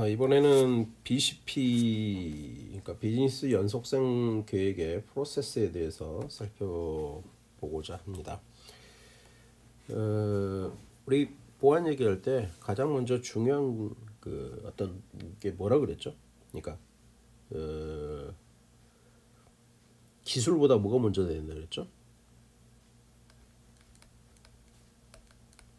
이번에는 BCP, 그러니까 비즈니스 연속성 계획의 프로세스에 대해서 살펴보고자 합니다. 우리 보안 얘기할 때 가장 먼저 중요한 그 어떤 게 뭐라 그랬죠? 그러니까 기술보다 뭐가 먼저 된다 그랬죠?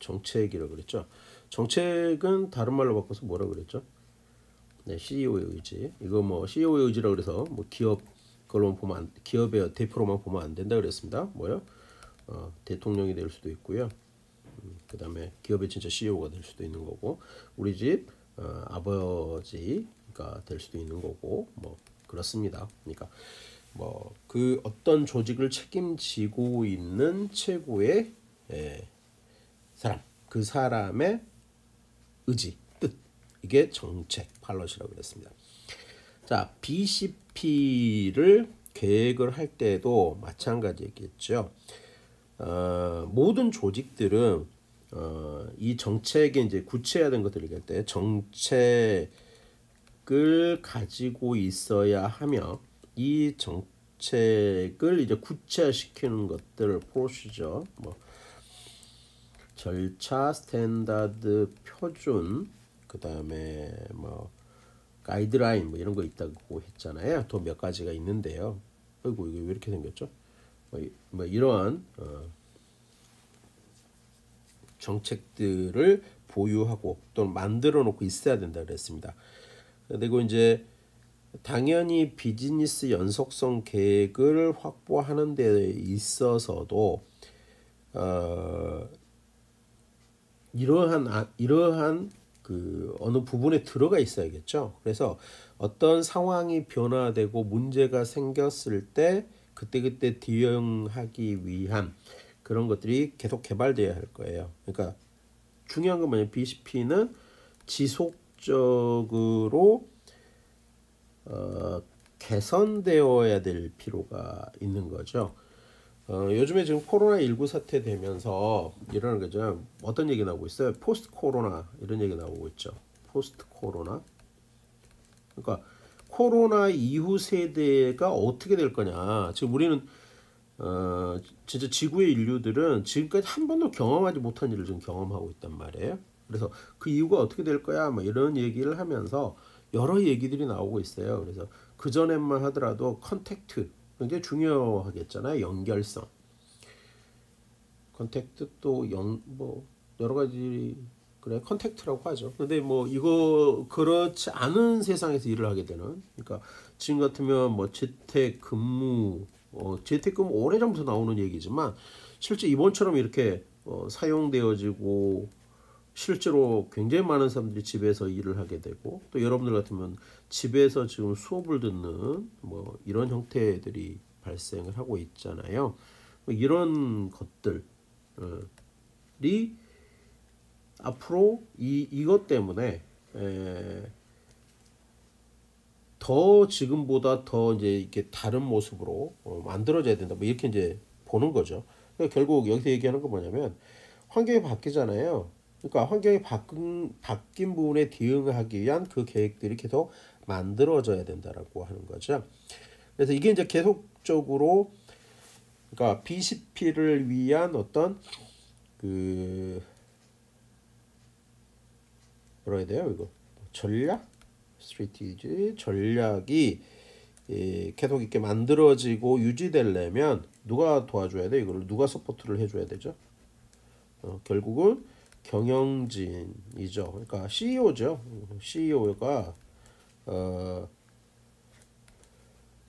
정책이라고 그랬죠. 정책은 다른 말로 바꿔서 뭐라 그랬죠? 네, CEO의 의지. 이거 뭐 CEO의 의지라고 그래서 뭐 기업 걸로만 보면 기업의 대표로만 보면 안 된다 그랬습니다. 뭐요? 대통령이 될 수도 있고요. 그다음에 기업의 진짜 CEO가 될 수도 있는 거고, 우리 집 아버지가 될 수도 있는 거고, 뭐 그렇습니다. 그러니까 뭐 그 어떤 조직을 책임지고 있는 최고의 사람, 그 사람의 의지, 뜻, 이게 정책, 팔럿이라고 그랬습니다. 자, BCP를 계획을 할 때도 마찬가지겠죠. 모든 조직들은 이 정책에 이제 구체화된 것들을 얘기할 때 정책을 가지고 있어야 하며, 이 정책을 이제 구체화시키는 것들, 프로시저, 뭐 절차, 스탠다드, 표준, 그 다음에 뭐 가이드라인 뭐 이런 거 있다고 했잖아요. 또 몇 가지가 있는데요. 아이고 이게 왜 이렇게 생겼죠? 뭐 이러한 정책들을 보유하고 또 만들어 놓고 있어야 된다 그랬습니다. 그리고 이제 당연히 비즈니스 연속성 계획을 확보하는 데 있어서도 이러한 그 어느 부분에 들어가 있어야겠죠. 그래서 어떤 상황이 변화되고 문제가 생겼을 때 그때그때 대응하기 위한 그런 것들이 계속 개발돼야 할 거예요. 그러니까 중요한 건 뭐냐면 BCP는 지속적으로 개선되어야 될 필요가 있는 거죠. 요즘에 지금 코로나19 사태 되면서 이러는 거죠. 어떤 얘기 나오고 있어요? 포스트 코로나 이런 얘기 나오고 있죠. 포스트 코로나. 그러니까 코로나 이후 세대가 어떻게 될 거냐. 지금 우리는 진짜 지구의 인류들은 지금까지 한 번도 경험하지 못한 일을 지금 경험하고 있단 말이에요. 그래서 그 이유가 어떻게 될 거야, 뭐 이런 얘기를 하면서 여러 얘기들이 나오고 있어요. 그래서 그 전에만 하더라도 컨택트 굉장히 중요하겠잖아요. 연결성. 컨택트 또 뭐 여러 가지 그래 컨택트라고 하죠. 근데 뭐 이거 그렇지 않은 세상에서 일을 하게 되는, 그러니까 지금 같으면 뭐 재택근무, 재택근무 오래전부터 나오는 얘기지만 실제 이번처럼 이렇게 사용되어지고 실제로 굉장히 많은 사람들이 집에서 일을 하게 되고, 또 여러분들 같으면 집에서 지금 수업을 듣는 뭐 이런 형태들이 발생을 하고 있잖아요. 뭐 이런 것들이 앞으로 이것 때문에 더 지금보다 더 이제 이렇게 다른 모습으로 만들어져야 된다. 뭐 이렇게 이제 보는 거죠. 그러니까 결국 여기서 얘기하는 건 뭐냐면 환경이 바뀌잖아요. 그러니까 환경이 바뀐 부분에 대응하기 위한 그 계획들이 계속 만들어져야 된다라고 하는 거죠. 그래서 이게 이제 계속적으로, 그러니까 BCP를 위한 어떤 그 뭐라 해야 돼요? 이거 전략, 스트레티지, 전략이 계속 이렇게 만들어지고 유지되려면 누가 도와줘야 돼? 이걸 누가 서포트를 해줘야 되죠? 결국은 경영진이죠. 그러니까 CEO죠. CEO가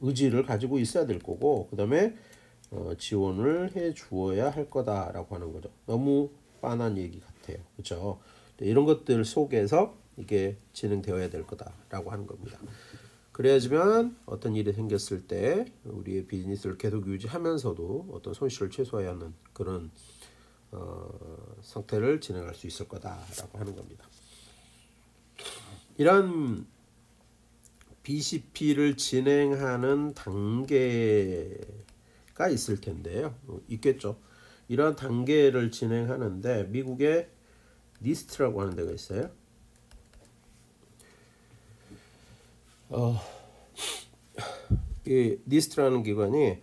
의지를 가지고 있어야 될 거고, 그 다음에 지원을 해 주어야 할 거다라고 하는 거죠. 너무 빤한 얘기 같아요. 그렇죠? 이런 것들 속에서 이게 진행되어야 될 거다라고 하는 겁니다. 그래야지만 어떤 일이 생겼을 때 우리의 비즈니스를 계속 유지하면서도 어떤 손실을 최소화해야 하는 그런 상태를 진행할 수 있을 거다라고 하는 겁니다. 이런 BCP를 진행하는 단계가 있을 텐데요. 있겠죠. 이러한 단계를 진행하는데 미국의 니스트라고 하는 데가 있어요. 이 니스트라는 기관이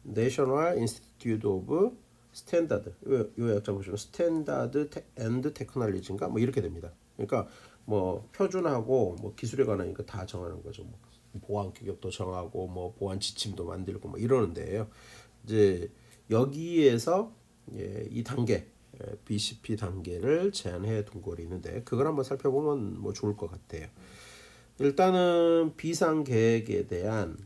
National Institute of Standard, 요 약자 보시면 스탠다드 앤드 테크놀로지인가 뭐 이렇게 됩니다. 그러니까 뭐 표준하고 뭐 기술에 관하니까 다 정하는 거죠. 뭐 보안 규격도 정하고 뭐 보안 지침도 만들고 뭐 이러는데요. 이제 여기에서 이 단계 BCP 단계를 제안해 둔 거리 있는데 그걸 한번 살펴보면 뭐 좋을 것 같아요. 일단은 비상 계획에 대한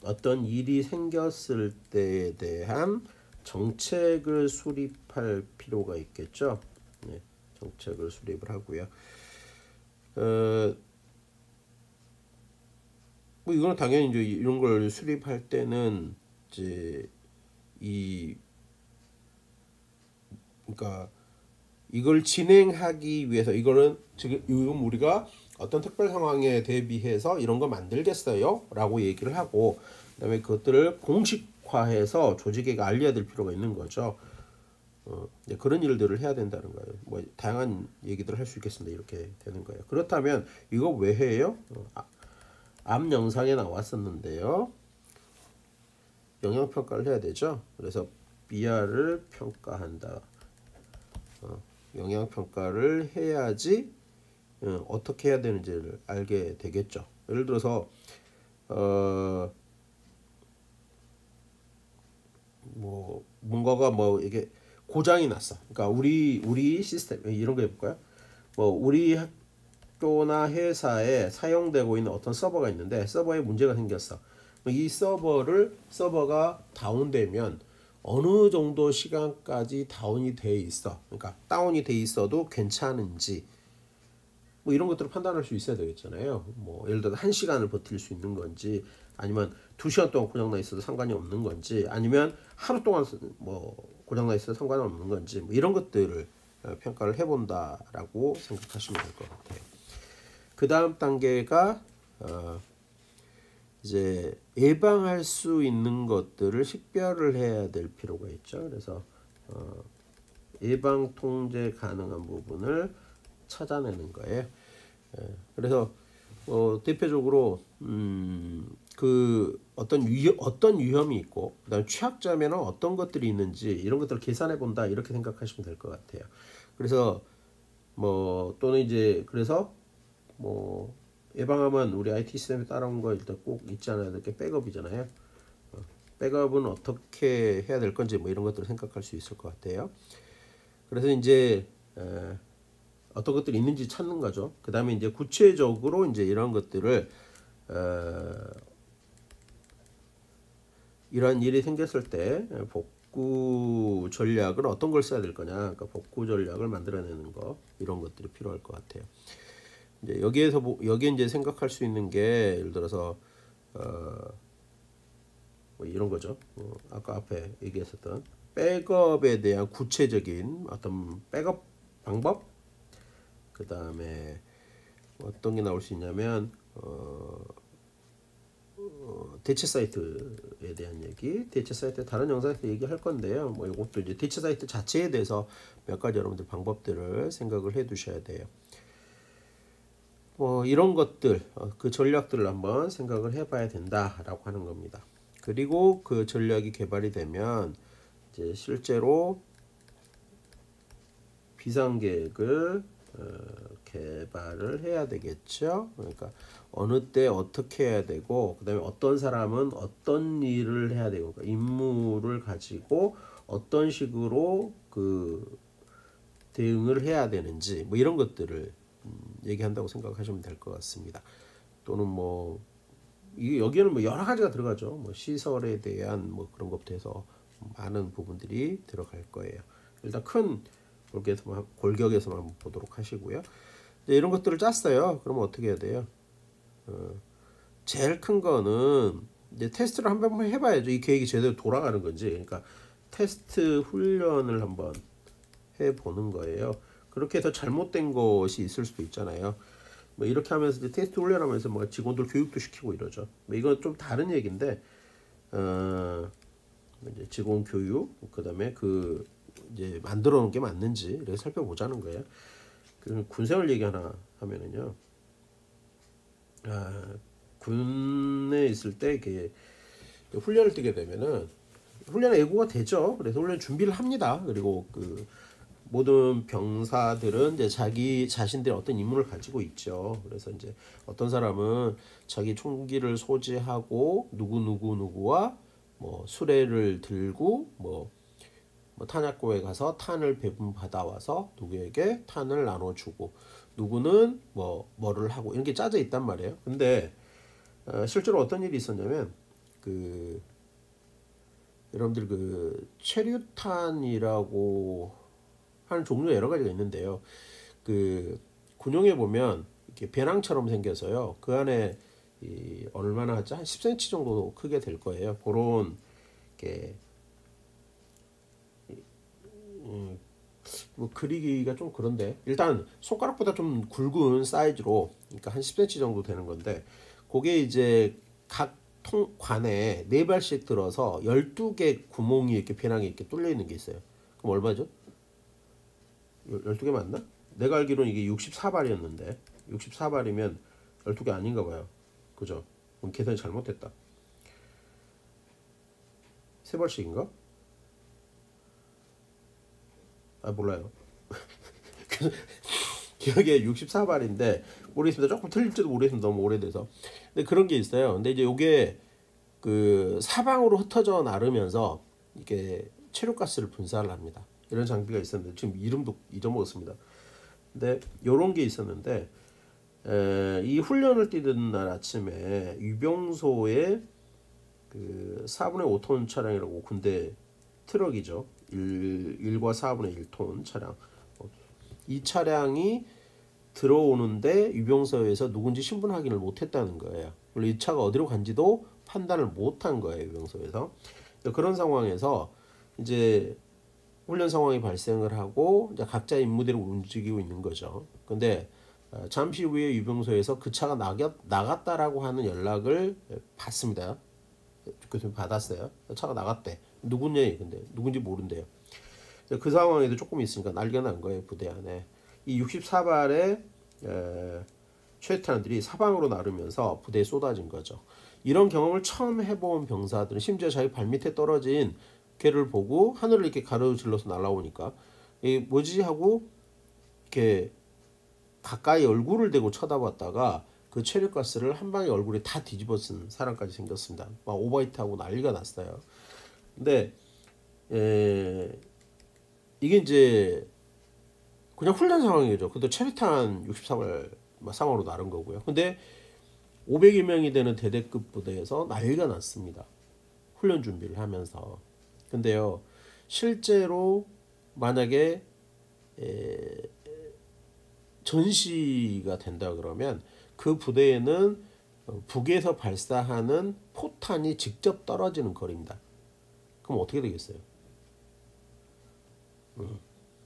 어떤 일이 생겼을 때에 대한 정책을 수립할 필요가 있겠죠. 네, 정책을 수립을 하고요. 뭐 이거는 당연히 이제 이런 걸 수립할 때는 이제 그러니까 이걸 진행하기 위해서 이거는 지금 우리가 어떤 특별 상황에 대비해서 이런 거 만들겠어요 라고 얘기를 하고 그다음에 그것들을 공식화해서 조직에게 알려야 될 필요가 있는 거죠. 그런 일들을 해야 된다는 거예요. 뭐 다양한 얘기들을 할 수 있겠습니다. 이렇게 되는 거예요. 그렇다면 이거 왜 해요? 앞 영상에 나왔었는데요. 영향평가를 해야 되죠. 그래서 BR을 평가한다. 영향평가를 해야지 어떻게 해야 되는지를 알게 되겠죠. 예를 들어서 뭐 뭔가가 뭐 이게 고장이 났어. 그러니까 우리 시스템 이런 거 해볼까요? 뭐 우리 학교나 회사에 사용되고 있는 어떤 서버가 있는데 서버에 문제가 생겼어. 이 서버가 다운되면 어느 정도 시간까지 다운이 돼 있어. 그러니까 다운이 돼 있어도 괜찮은지 뭐 이런 것들을 판단할 수 있어야 되겠잖아요. 뭐 예를 들어 1시간을 버틸 수 있는 건지 아니면 2시간 동안 고장나 있어도 상관이 없는 건지 아니면 하루 동안 뭐 고장나 있어도 상관이 없는 건지 뭐 이런 것들을 평가를 해본다라고 생각하시면 될 것 같아요. 그 다음 단계가 이제 예방할 수 있는 것들을 식별을 해야 될 필요가 있죠. 그래서 예방 통제 가능한 부분을 찾아내는 거예요. 그래서 대표적으로 그 어떤 위험이 있고 그다음 취약점에는 어떤 것들이 있는지 이런 것들을 계산해 본다 이렇게 생각하시면 될 것 같아요. 그래서 뭐 또는 이제 그래서 뭐 예방하면 우리 IT 시스템에 따라온 거 일단 꼭 있지 않아야 될 게 백업이잖아요. 백업은 어떻게 해야 될 건지 뭐 이런 것들을 생각할 수 있을 것 같아요. 그래서 이제 어떤 것들이 있는지 찾는 거죠. 그 다음에 이제 구체적으로 이제 이런 것들을 이런 일이 생겼을 때 복구 전략은 어떤 걸 써야 될 거냐. 그러니까 복구 전략을 만들어내는 거 이런 것들이 필요할 것 같아요. 이제 여기에 이제 생각할 수 있는 게 예를 들어서 뭐 이런 거죠. 아까 앞에 얘기했었던 백업에 대한 구체적인 어떤 백업 방법. 그 다음에 어떤 게 나올 수 있냐면 대체 사이트에 대한 얘기, 대체 사이트 다른 영상에서 얘기할 건데요. 뭐 이것도 이제 대체 사이트 자체에 대해서 몇 가지 여러분들 방법들을 생각을 해 두셔야 돼요. 뭐 이런 것들, 그 전략들을 한번 생각을 해봐야 된다라고 하는 겁니다. 그리고 그 전략이 개발이 되면 이제 실제로 비상계획을 개발을 해야 되겠죠. 그러니까 어느 때 어떻게 해야 되고 그다음에 어떤 사람은 어떤 일을 해야 되고 그러니까 임무를 가지고 어떤 식으로 그 대응을 해야 되는지 뭐 이런 것들을 얘기한다고 생각하시면 될 것 같습니다. 또는 뭐 이게 여기에는 뭐 여러 가지가 들어가죠. 뭐 시설에 대한 뭐 그런 것부터 해서 많은 부분들이 들어갈 거예요. 일단 큰 골격에서만 한번 보도록 하시고요. 이런 것들을 짰어요. 그러면 어떻게 해야 돼요? 제일 큰 거는 이제 테스트를 한번 해봐야죠. 이 계획이 제대로 돌아가는 건지. 그러니까 테스트 훈련을 한번 해보는 거예요. 그렇게 해서 잘못된 것이 있을 수도 있잖아요. 뭐 이렇게 하면서 이제 테스트 훈련하면서 뭐 직원들 교육도 시키고 이러죠. 뭐 이건 좀 다른 얘기인데, 이제 직원 교육, 그다음에 그 이제 만들어 놓은 게 맞는지 이렇게 살펴보자는 거예요. 그 군생활 얘기 하나 하면은요. 아, 군에 있을 때 이렇게 훈련을 뛰게 되면은 훈련에 예고가 되죠. 그래서 훈련 준비를 합니다. 그리고 그 모든 병사들은 이제 자기 자신들의 어떤 임무를 가지고 있죠. 그래서 이제 어떤 사람은 자기 총기를 소지하고 누구와 뭐 수레를 들고 뭐 탄약고에 가서 탄을 배분 받아와서 누구에게 탄을 나눠주고 누구는 뭐를 하고 이런 게 짜져 있단 말이에요. 근데 실제로 어떤 일이 있었냐면 그 여러분들 그 체류탄이라고 하는 종류 여러 가지가 있는데요. 그 군용에 보면 이렇게 배낭처럼 생겨서요. 그 안에 얼마나 하죠? 한 10cm 정도 크게 될 거예요. 그런 게 뭐 그리기가 좀 그런데 일단 손가락보다 좀 굵은 사이즈로 그러니까 한 10cm 정도 되는 건데 그게 이제 각 통관에 네 발씩 들어서 12개 구멍이 이렇게 배낭에 이렇게 뚫려 있는 게 있어요. 그럼 얼마죠? 12개 맞나? 내가 알기로는 이게 64발이었는데 64발이면 12개 아닌가 봐요. 그죠? 그럼 계산이 잘못됐다. 세 발씩인가? 아 몰라요. 기억에 64발인데 모르겠습니다. 조금 틀릴지도 모르겠습니다. 너무 오래돼서. 근데 그런 게 있어요. 근데 이제 요게 그 사방으로 흩어져 나르면서 이게 체류가스를 분사를 합니다. 이런 장비가 있었는데 지금 이름도 잊어먹었습니다. 근데 요런 게 있었는데 이 훈련을 뛰던 날 아침에 유병소에 그 4분의 5톤 차량이라고 군대 트럭이죠. 1과 4분의 1톤 차량. 이 차량이 들어오는데 유병서에서 누군지 신분 확인을 못했다는 거예요. 물론 이 차가 어디로 간지도 판단을 못한 거예요. 유병서에서. 그런 상황에서 이제 훈련 상황이 발생을 하고 이제 각자 임무대로 움직이고 있는 거죠. 근데 잠시 후에 유병소에서 그 차가 나갔다라고 하는 연락을 받습니다. 교수님 받았어요. 차가 나갔대. 누군지 근데 누군지 모른대요. 그 상황에도 조금 있으니까 난리가 난 거예요. 부대 안에. 이 64발의 최루탄들이 사방으로 나르면서 부대에 쏟아진 거죠. 이런 경험을 처음 해본 병사들은 심지어 자기 발밑에 떨어진 걔를 보고 하늘을 이렇게 가로질러서 날아오니까 이게 뭐지 하고 이렇게 가까이 얼굴을 대고 쳐다봤다가 그 체류가스를 한 방에 얼굴에 다 뒤집어 쓴 사람까지 생겼습니다. 막 오버히트하고 난리가 났어요. 근데 이게 이제 그냥 훈련 상황이죠. 근데 체류탄 64발 상황으로 나른 거고요. 근데 500여 명이 되는 대대급 부대에서 난리가 났습니다. 훈련 준비를 하면서. 근데요, 실제로 만약에 전시가 된다 그러면 그 부대에는 북에서 발사하는 포탄이 직접 떨어지는 거리입니다. 그럼 어떻게 되겠어요?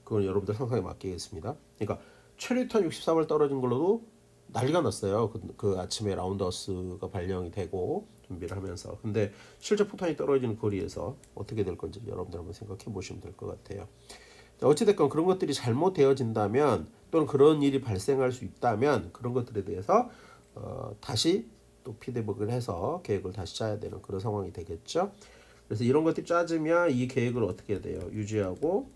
그건 여러분들 상상에 맡기겠습니다. 그러니까 최루탄 64발 떨어진 걸로도 난리가 났어요. 그 아침에 라운드하우스가 발령이 되고 준비를 하면서. 근데 실제 포탄이 떨어지는 거리에서 어떻게 될 건지 여러분들 한번 생각해 보시면 될 것 같아요. 어찌됐건 그런 것들이 잘못되어진다면 또는 그런 일이 발생할 수 있다면 그런 것들에 대해서 다시 또 피드백을 해서 계획을 다시 짜야 되는 그런 상황이 되겠죠. 그래서 이런 것들이 짜지면 이 계획을 어떻게 해야 돼요? 유지하고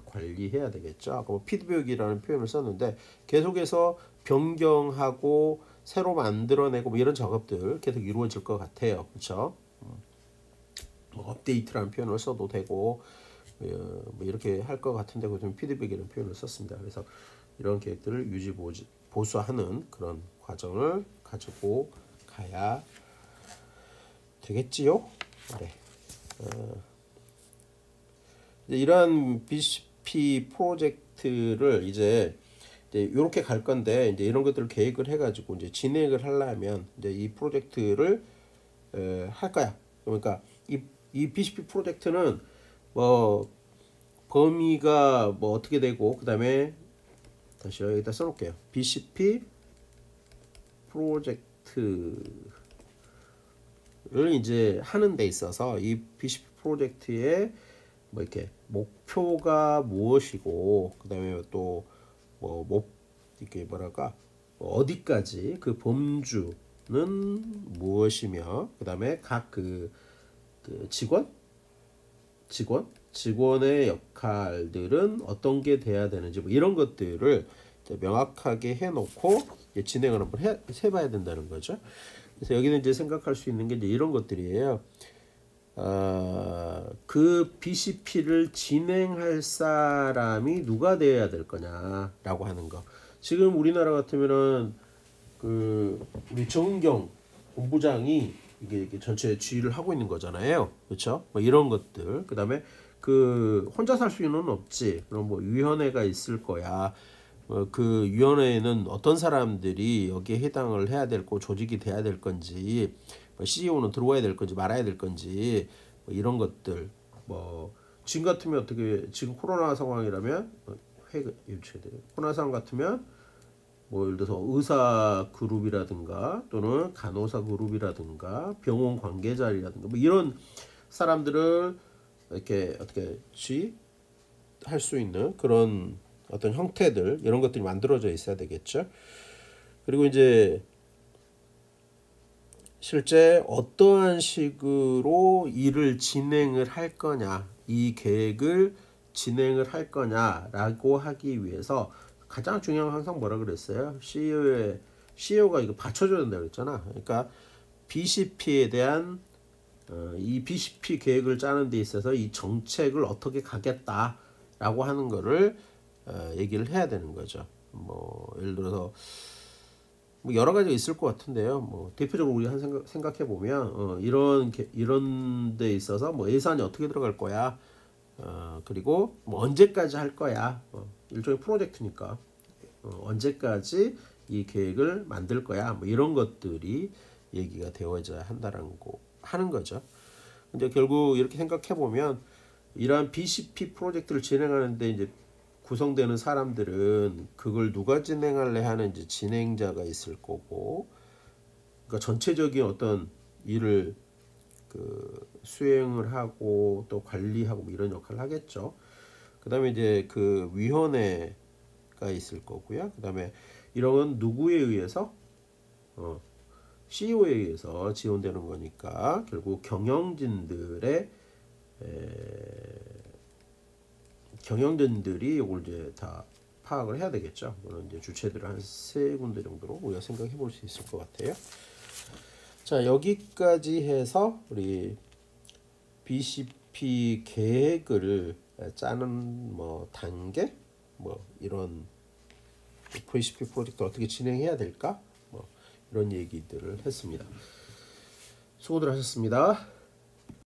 관리해야 되겠죠. 아까 뭐 피드백이라는 표현을 썼는데 계속해서 변경하고 새로 만들어내고 뭐 이런 작업들 계속 이루어질 것 같아요. 그렇죠? 뭐 업데이트라는 표현을 써도 되고 뭐 이렇게 할 것 같은데 그 피드백이라는 표현을 썼습니다. 그래서 이런 계획들을 유지 보수하는 그런 과정을 가지고 가야 되겠지요. 네. 이러한 BCP 프로젝트를 이제 이렇게 갈 건데 이제 이런 것들을 계획을 해가지고 이제 진행을 하려면 이제 이 프로젝트를 할 거야. 그러니까 이 BCP 프로젝트는 뭐 범위가 뭐 어떻게 되고 그 다음에 다시 여기다 써놓을게요. BCP 프로젝트를 이제 하는 데 있어서 이 BCP 프로젝트의 뭐 이렇게 목표가 무엇이고 그 다음에 또 뭐 이렇게 뭐랄까 어디까지 그 범주 무엇이며, 그 다음에 각 그 직원의 역할들은 어떤 게 돼야 되는지 뭐 이런 것들을 이제 명확하게 해놓고 이제 진행을 한번 해봐야 된다는 거죠. 그래서 여기는 이제 생각할 수 있는 게 이제 이런 것들이에요. 그 BCP를 진행할 사람이 누가 되어야 될 거냐라고 하는 거. 지금 우리나라 같으면은 그 우리 정은경 본부장이 이게 전체 지휘를 하고 있는 거잖아요. 그렇죠? 뭐 이런 것들. 그다음에 그 혼자 살 수는 없지. 그럼 뭐 위원회가 있을 거야. 그 위원회에는 어떤 사람들이 여기에 해당을 해야 될 거, 조직이 돼야 될 건지, 뭐 CEO는 들어와야 될 건지 말아야 될 건지, 뭐 이런 것들. 뭐 지금 같으면 어떻게, 지금 코로나 상황이라면 유치돼. 코로나 상황 같으면 뭐 예를 들어서 의사 그룹이라든가 또는 간호사 그룹이라든가 병원 관계자라든가 뭐 이런 사람들을 이렇게 어떻게 할 수 있는 그런 어떤 형태들, 이런 것들이 만들어져 있어야 되겠죠. 그리고 이제 실제 어떠한 식으로 일을 진행을 할 거냐, 이 계획을 진행을 할 거냐라고 하기 위해서 가장 중요한 건 항상 뭐라 그랬어요? CEO가 이거 받쳐줘야 된다 그랬잖아. 그러니까 BCP에 대한 이 BCP 계획을 짜는 데 있어서 이 정책을 어떻게 가겠다라고 하는 거를 얘기를 해야 되는 거죠. 뭐 예를 들어서 뭐 여러 가지가 있을 것 같은데요. 뭐 대표적으로 우리 한 생각해 보면 이런 데 있어서 뭐 예산이 어떻게 들어갈 거야. 그리고 뭐 언제까지 할 거야. 일종의 프로젝트니까 언제까지 이 계획을 만들 거야. 뭐 이런 것들이 얘기가 되어져야 한다는 거 하는 거죠. 근데 결국 이렇게 생각해 보면 이러한 BCP 프로젝트를 진행하는데 이제 구성되는 사람들은 그걸 누가 진행할래 하는 이제 진행자가 있을 거고, 그러니까 전체적인 어떤 일을 그 수행을 하고 또 관리하고 뭐 이런 역할을 하겠죠. 그다음에 이제 그 위원회가 있을 거고요. 그다음에 이런 건 누구에 의해서 CEO에 의해서 지원되는 거니까 결국 경영진들이 이걸 이제 다 파악을 해야 되겠죠. 그런 이제 주체들을 한 세 군데 정도로 우리가 생각해 볼 수 있을 것 같아요. 자, 여기까지 해서 우리 BCP 계획을 짜는 뭐 단계, 뭐 이런 BCP 프로젝트 어떻게 진행해야 될까, 뭐 이런 얘기들을 했습니다. 수고들 하셨습니다.